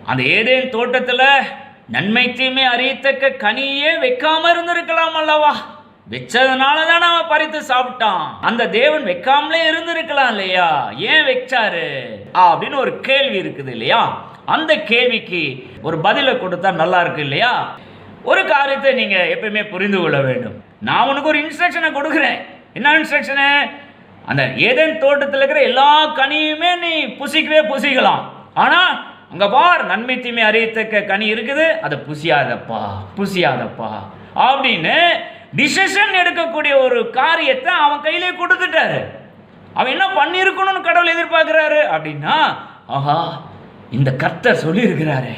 அந்த ஏதேன் தோட்டத்தில் நன்மை தீமை அறியத்தக்க கனியே வைக்காம இருந்திருக்கலாம் அல்லவா? வச்சதுனால தான் அவன் பறித்து சாப்பிட்டான். அந்த தேவன் வைக்காமலே இருந்திருக்கலாம் இல்லையா? ஏன் வச்சாரு அப்படின்னு ஒரு கேள்வி இருக்குது இல்லையா? அந்த கேள்விக்கு ஒரு பதிலை கொடுத்தா நல்லா இருக்கு இல்லையா? ஒரு காரியத்தை நீங்க எப்பயுமே புரிந்து கொள்ள வேண்டும். நான் உனக்கு ஒரு இன்ஸ்ட்ரக்ஷனை கொடுக்குறேன். என்ன இன்ஸ்ட்ரக்ஷனு? அந்த ஏதேன் தோட்டத்தில் இருக்கிற எல்லா கனியுமே நீ புசிக்கலாம். ஆனா அங்க பார், நன்மை தீமை அறியத்தக்க கனி இருக்குது, அதை புசியாதப்பா அப்படின்னு டிசிஷன் எடுக்கக்கூடிய ஒரு காரியத்தை அவன் கையிலே கொடுத்துட்டாரு. அவன் என்ன பண்ணியிருக்கணும்னு கடவுள் எதிர்பார்க்கிறாரு அப்படின்னா, ஆஹா, இந்த கர்த்தர் சொல்லியிருக்கிறாரு,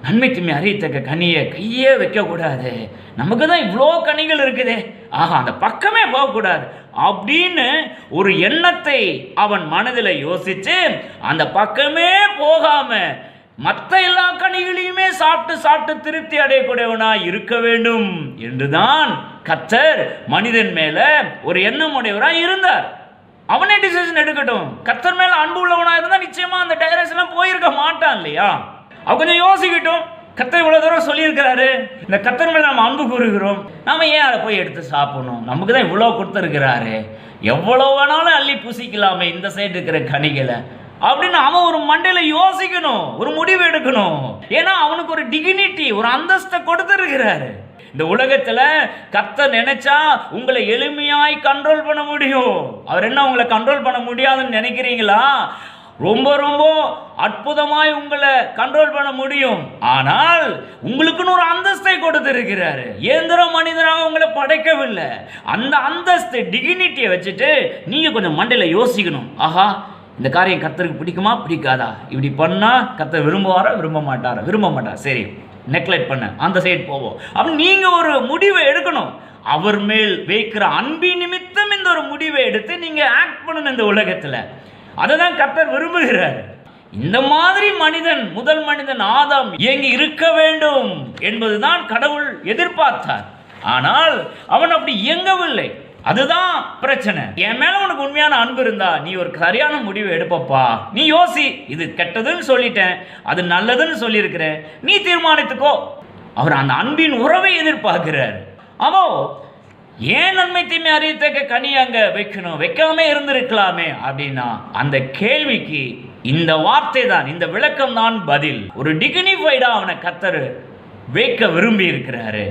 நன்மை தீமை அறியத்தக்க கனியை கையே வைக்கக்கூடாது, நமக்கு தான் இவ்வளோ கனிகள் இருக்குது, ஆஹா, அந்த பக்கமே போகக்கூடாது அப்படின்னு ஒரு எண்ணத்தை அவன் மனதில் யோசிச்சு அந்த பக்கமே போகாம மற்ற எல்லா கனிகளையுமே சாப்பிட்டு திருப்தி அடையக்கூடியவனா இருக்க வேண்டும் என்றுதான் கர்த்தர் மனிதன் மேல ஒரு எண்ணம் உடையவராக இருந்தார். அவனே டிசிஷன் எடுக்கட்டும். கர்த்தர் மேல அன்பு உள்ளவனா இருந்தா நிச்சயமா அந்த டைரக்ஷன்லாம் போயிருக்க மாட்டான் இல்லையா? அவ கொஞ்சம் யோசிக்கட்டும். கர்த்தர் இவ்வளவு தூரம் சொல்லியிருக்கிறாரு, இந்த கர்த்தர் மேல நம்ம அன்பு கூறுகிறோம், நாம ஏன் அதை போய் எடுத்து சாப்பிடணும்? நமக்கு தான் இவ்வளோ கொடுத்துருக்கிறாரு, எவ்வளவு வேணாலும் அள்ளி பூசிக்கலாமே இந்த சைடு இருக்கிற கனிகளை அப்படின்னு அவன் ஒரு மண்டையில யோசிக்கணும், ஒரு முடிவு எடுக்கணும். ஏன்னா அவனுக்கு ஒரு டிகினிட்டி, ஒரு அந்தஸ்தை கொடுத்துருக்கிறாரு. இந்த உலகத்துல கர்த்தர் நினைச்சா உங்களை எளிமையாய் கண்ட்ரோல் பண்ண முடியும். அவர் என்ன உங்களை கண்ட்ரோல் பண்ண முடியாதுன்னு நினைக்கிறீங்களா? ரொம்ப ரொம்ப அற்புதமாய் உங்களை கண்ட்ரோல் பண்ண முடியும். ஆனால் உங்களுக்குன்னு ஒரு அந்தஸ்தை கொடுத்திருக்கிறாரு. இயந்திர மனிதனாக உங்களை படைக்கவில்லை. அந்த அந்தஸ்து டிகினிட்டியை வச்சுட்டு நீங்க கொஞ்சம் மண்டையில யோசிக்கணும். ஆஹா, இந்த காரியம் கர்த்தருக்கு பிடிக்குமா பிடிக்காதா? இப்படி பண்ணா கர்த்தர் விரும்ப மாட்டாரா? சரி, நெக்லெக்ட் பண்ண அந்த சைடு போவோம் அப்படின்னு நீங்க ஒரு முடிவை எடுக்கணும். அவர் மேல் வைக்கிற அன்பின் நிமித்தம் இந்த ஒரு முடிவை எடுத்து நீங்க ஆக்ட் பண்ணணும் இந்த உலகத்துல. அதை தான் கர்த்தர் விரும்புகிறார். இந்த மாதிரி மனிதன், முதல் மனிதன் ஆதாம் இயங்கி இருக்க வேண்டும் என்பதுதான் கடவுள் எதிர்பார்த்தார். ஆனால் அவன் அப்படி இயங்கவில்லை. அதுதான் பிரச்சனை. என் மேல உனக்கு உண்மையான அன்பு இருந்தா நீ ஒரு சரியான முடிவு எடுப்பப்பா. நீ யோசி, இது கெட்டதுன்னு சொல்லிட்டேன், அது நல்லதுன்னு சொல்லியிருக்கிறேன், நீ தீர்மானித்துக்கோ. அவர் அந்த அன்பின் உறவை எதிர்பார்க்கிறார். அவோ ஏன் நன்மை தீமை அறியத்தக்க கனி அங்க வைக்கணும், வைக்காம இருந்திருக்கலாமே அப்படின்னா அந்த கேள்விக்கு இந்த வார்த்தை தான், இந்த விளக்கம் தான் பதில். ஒரு டிகினிஃபைடா அவனை கர்த்தர் வைக்க விரும்பி இருக்கிறாரு.